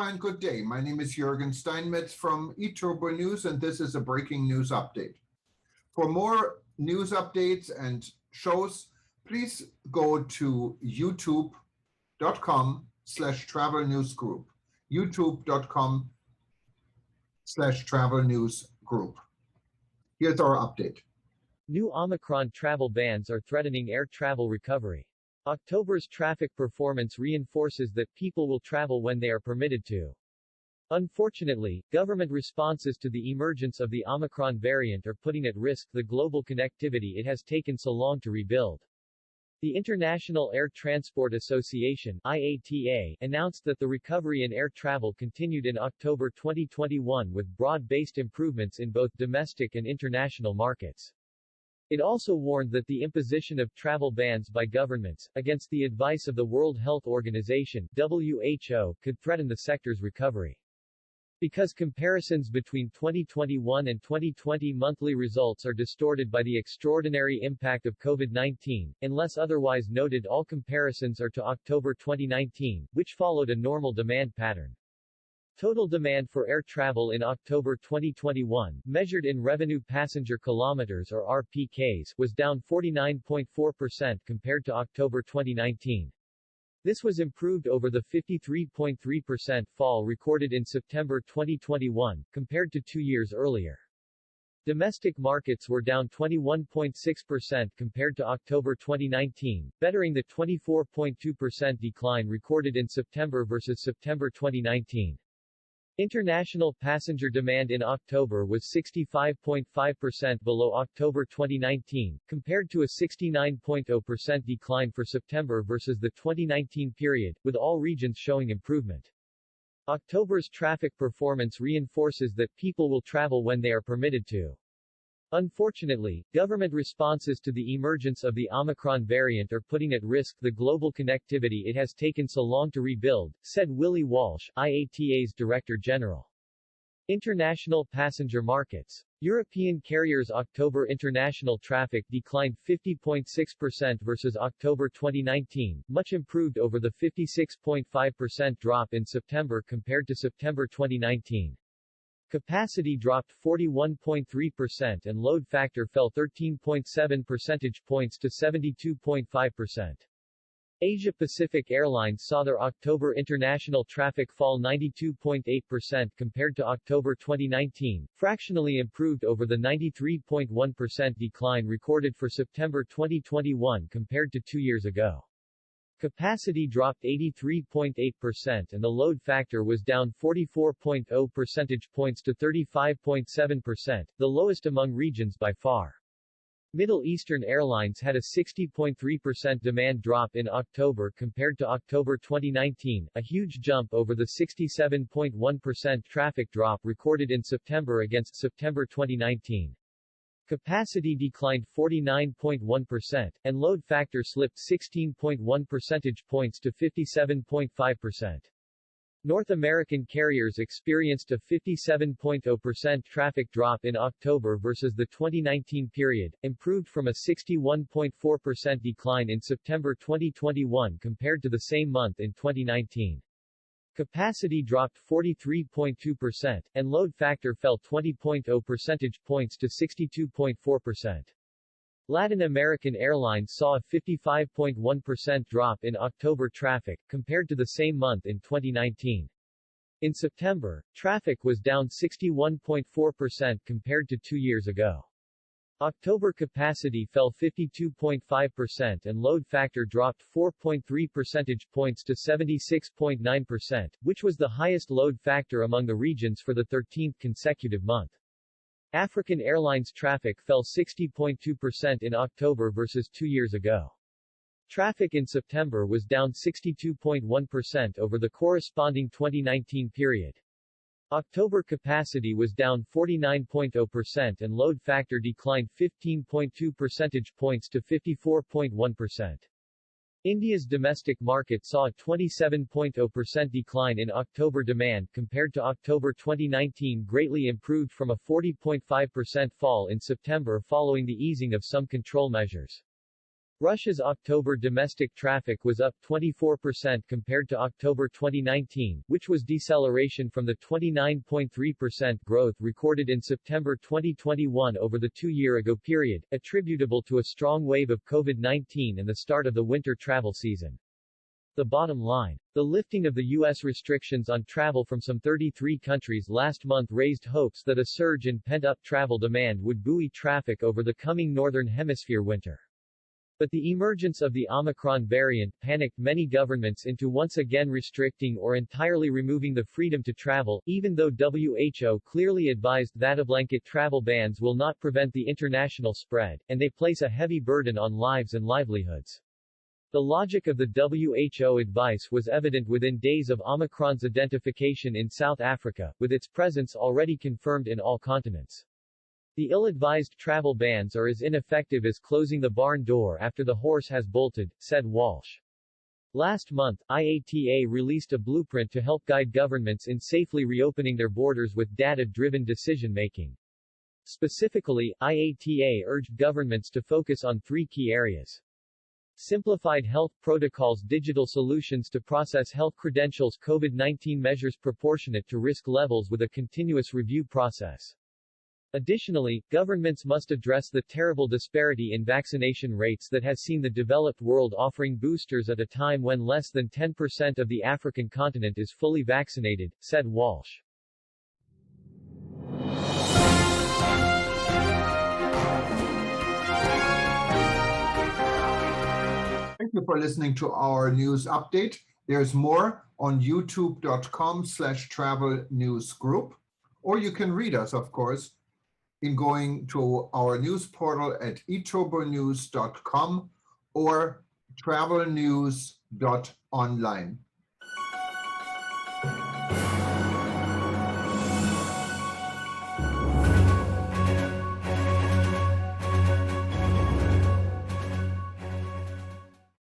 and good day. My name is Jürgen Steinmetz from eTurboNews, and this is a breaking news update. For more news updates and shows, please go to youtube.com/travel news group. youtube.com/travel news group. Here's our update. New Omicron travel bans are threatening air travel recovery. October's traffic performance reinforces that people will travel when they are permitted to. Unfortunately, government responses to the emergence of the Omicron variant are putting at risk the global connectivity it has taken so long to rebuild. The International Air Transport Association (IATA) announced that the recovery in air travel continued in October 2021 with broad-based improvements in both domestic and international markets. It also warned that the imposition of travel bans by governments, against the advice of the World Health Organization (WHO), could threaten the sector's recovery. Because comparisons between 2021 and 2020 monthly results are distorted by the extraordinary impact of COVID-19, unless otherwise noted, all comparisons are to October 2019, which followed a normal demand pattern. Total demand for air travel in October 2021, measured in revenue passenger kilometers or RPKs, was down 49.4% compared to October 2019. This was improved over the 53.3% fall recorded in September 2021, compared to 2 years earlier. Domestic markets were down 21.6% compared to October 2019, bettering the 24.2% decline recorded in September versus September 2019. International passenger demand in October was 65.5% below October 2019, compared to a 69.0% decline for September versus the 2019 period, with all regions showing improvement. October's traffic performance reinforces that people will travel when they are permitted to. Unfortunately, government responses to the emergence of the Omicron variant are putting at risk the global connectivity it has taken so long to rebuild, said Willie Walsh, IATA's Director General. International passenger markets. European carriers' October international traffic declined 50.6% versus October 2019, much improved over the 56.5% drop in September compared to September 2019. Capacity dropped 41.3% and load factor fell 13.7 percentage points to 72.5%. Asia-Pacific Airlines saw their October international traffic fall 92.8% compared to October 2019, fractionally improved over the 93.1% decline recorded for September 2021 compared to 2 years ago. Capacity dropped 83.8% and the load factor was down 44.0 percentage points to 35.7%, the lowest among regions by far. Middle Eastern Airlines had a 60.3% demand drop in October compared to October 2019, a huge jump over the 67.1% traffic drop recorded in September against September 2019. Capacity declined 49.1%, and load factor slipped 16.1 percentage points to 57.5%. North American carriers experienced a 57.0% traffic drop in October versus the 2019 period, improved from a 61.4% decline in September 2021 compared to the same month in 2019. Capacity dropped 43.2%, and load factor fell 20.0 percentage points to 62.4%. Latin American Airlines saw a 55.1% drop in October traffic, compared to the same month in 2019. In September, traffic was down 61.4% compared to 2 years ago. October capacity fell 52.5% and load factor dropped 4.3 percentage points to 76.9%, which was the highest load factor among the regions for the 13th consecutive month. African Airlines traffic fell 60.2% in October versus 2 years ago. Traffic in September was down 62.1% over the corresponding 2019 period. October capacity was down 49.0% and load factor declined 15.2 percentage points to 54.1%. India's domestic market saw a 27.0% decline in October demand compared to October 2019, greatly improved from a 40.5% fall in September following the easing of some control measures. Russia's October domestic traffic was up 24% compared to October 2019, which was deceleration from the 29.3% growth recorded in September 2021 over the two-year-ago period, attributable to a strong wave of COVID-19 and the start of the winter travel season. The bottom line. The lifting of the U.S. restrictions on travel from some 33 countries last month raised hopes that a surge in pent-up travel demand would buoy traffic over the coming Northern Hemisphere winter. But the emergence of the Omicron variant panicked many governments into once again restricting or entirely removing the freedom to travel, even though WHO clearly advised that blanket travel bans will not prevent the international spread, and they place a heavy burden on lives and livelihoods. The logic of the WHO advice was evident within days of Omicron's identification in South Africa, with its presence already confirmed in all continents. The ill-advised travel bans are as ineffective as closing the barn door after the horse has bolted, said Walsh. Last month, IATA released a blueprint to help guide governments in safely reopening their borders with data-driven decision-making. Specifically, IATA urged governments to focus on three key areas. Simplified health protocols, digital solutions to process health credentials, COVID-19 measures proportionate to risk levels with a continuous review process. Additionally, governments must address the terrible disparity in vaccination rates that has seen the developed world offering boosters at a time when less than 10% of the African continent is fully vaccinated, said Walsh. Thank you for listening to our news update. There's more on youtube.com/travel news group, or you can read us, of course, in going to our news portal at eTurboNews.com or travelnews.online.